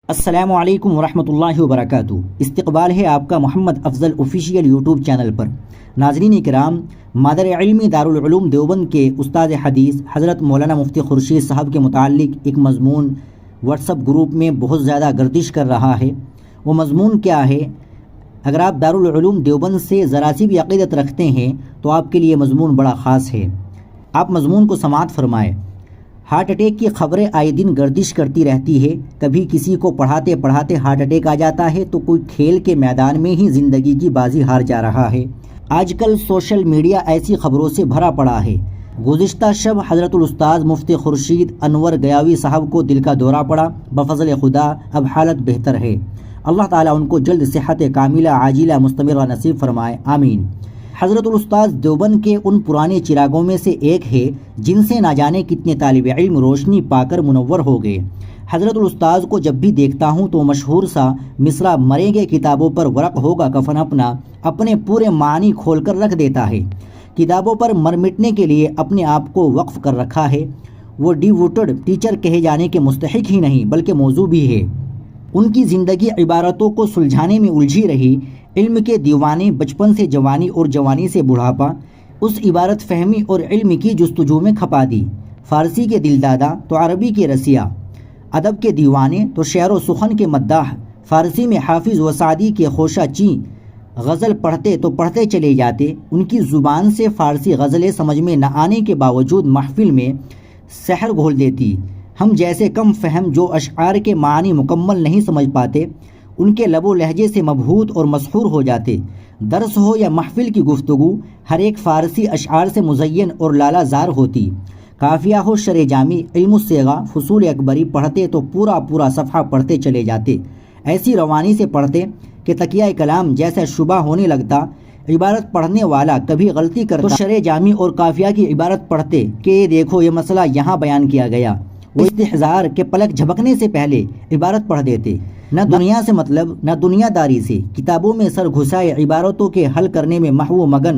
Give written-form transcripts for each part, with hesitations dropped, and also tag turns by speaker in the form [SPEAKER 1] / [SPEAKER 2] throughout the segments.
[SPEAKER 1] السلام علیکم ورحمۃ اللہ وبرکاتہ۔ استقبال ہے آپ کا محمد افضل آفیشیل یوٹیوب چینل پر۔ ناظرین کرام، مادر علمی دارالعلوم دیوبند کے استاد حدیث حضرت مولانا مفتی خورشید صاحب کے متعلق ایک مضمون واٹس ایپ گروپ میں بہت زیادہ گردش کر رہا ہے۔ وہ مضمون کیا ہے؟ اگر آپ دارالعلوم دیوبند سے ذرا سی بھی عقیدت رکھتے ہیں تو آپ کے لیے مضمون بڑا خاص ہے۔ آپ مضمون کو سماعت فرمائیں۔ ہارٹ اٹیک کی خبریں آئے دن گردش کرتی رہتی ہے۔ کبھی کسی کو پڑھاتے پڑھاتے ہارٹ اٹیک آ جاتا ہے تو کوئی کھیل کے میدان میں ہی زندگی کی بازی ہار جا رہا ہے۔ آج کل سوشل میڈیا ایسی خبروں سے بھرا پڑا ہے۔ گزشتہ شب حضرت الاستاذ مفتی خورشید انور گیاوی صاحب کو دل کا دورہ پڑا۔ بفضل خدا اب حالت بہتر ہے۔ اللہ تعالیٰ ان کو جلد صحت کاملہ عاجلہ مستمرہ نصیب فرمائے، آمین۔ حضرت الاستاذ دیوبند کے ان پرانے چراغوں میں سے ایک ہے جن سے نہ جانے کتنے طالب علم روشنی پا کر منور ہو گئے۔ حضرت الاستاذ کو جب بھی دیکھتا ہوں تو مشہور سا مصرع مریں گے کتابوں پر ورق ہوگا کفن اپنا، اپنے پورے معنی کھول کر رکھ دیتا ہے۔ کتابوں پر مر مٹنے کے لیے اپنے آپ کو وقف کر رکھا ہے۔ وہ ڈیووٹڈ ٹیچر کہے جانے کے مستحق ہی نہیں بلکہ موضوع بھی ہے۔ ان کی زندگی عبارتوں کو سلجھانے میں الجھی رہی۔ علم کے دیوانے، بچپن سے جوانی اور جوانی سے بڑھاپا، اس عبارت فہمی اور علم کی جستجو میں کھپا دی۔ فارسی کے دل دادا تو عربی کے رسیا، ادب کے دیوانے تو شعر و سخن کے مداح، فارسی میں حافظ و سعدی کے خوشہ چیں غزل پڑھتے تو پڑھتے چلے جاتے۔ ان کی زبان سے فارسی غزلیں سمجھ میں نہ آنے کے باوجود محفل میں سحر گھول دیتی۔ ہم جیسے کم فہم جو اشعار کے معنی مکمل نہیں سمجھ پاتے، ان کے لب و لہجے سے مبہوت اور مسحور ہو جاتے۔ درس ہو یا محفل کی گفتگو، ہر ایک فارسی اشعار سے مزین اور لالہ زار ہوتی۔ قافیہ ہو شرح جامی، علم الصیغہ، فصول اکبری پڑھتے تو پورا صفحہ پڑھتے چلے جاتے۔ ایسی روانی سے پڑھتے کہ تکیہ کلام جیسا شبہ ہونے لگتا۔ عبارت پڑھنے والا کبھی غلطی کرتا تو شرح جامی اور قافیہ کی عبارت پڑھتے کہ یہ دیکھو یہ مسئلہ یہاں بیان کیا گیا۔ وہ استحضار کے پلک جھپکنے سے پہلے عبارت پڑھ دیتے۔ نہ دنیا سے مطلب، نہ دنیا داری سے، کتابوں میں سر گھسائے عبارتوں کے حل کرنے میں محو مگن،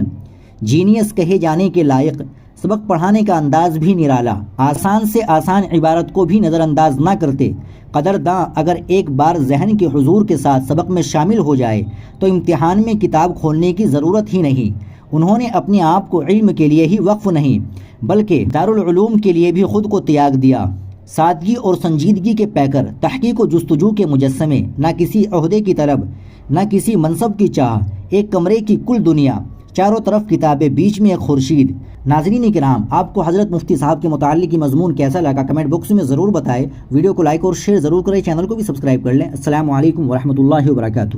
[SPEAKER 1] جینیس کہے جانے کے لائق۔ سبق پڑھانے کا انداز بھی نرالا، آسان سے آسان عبارت کو بھی نظر انداز نہ کرتے۔ قدرداں اگر ایک بار ذہن کے حضور کے ساتھ سبق میں شامل ہو جائے تو امتحان میں کتاب کھولنے کی ضرورت ہی نہیں۔ انہوں نے اپنے آپ کو علم کے لیے ہی وقف نہیں بلکہ دارالعلوم کے لیے بھی خود کو تیاگ دیا۔ سادگی اور سنجیدگی کے پیکر، تحقیق و جستجو کے مجسمے، نہ کسی عہدے کی طلب، نہ کسی منصب کی چاہ، ایک کمرے کی کل دنیا، چاروں طرف کتابیں، بیچ میں ایک خورشید۔ ناظرین کرام، آپ کو حضرت مفتی صاحب کے متعلق یہ مضمون کیسا لگا کمنٹ باکس میں ضرور بتائیں۔ ویڈیو کو لائک اور شیئر ضرور کریں، چینل کو بھی سبسکرائب کر لیں۔ السلام علیکم ورحمۃ اللہ وبرکاتہ۔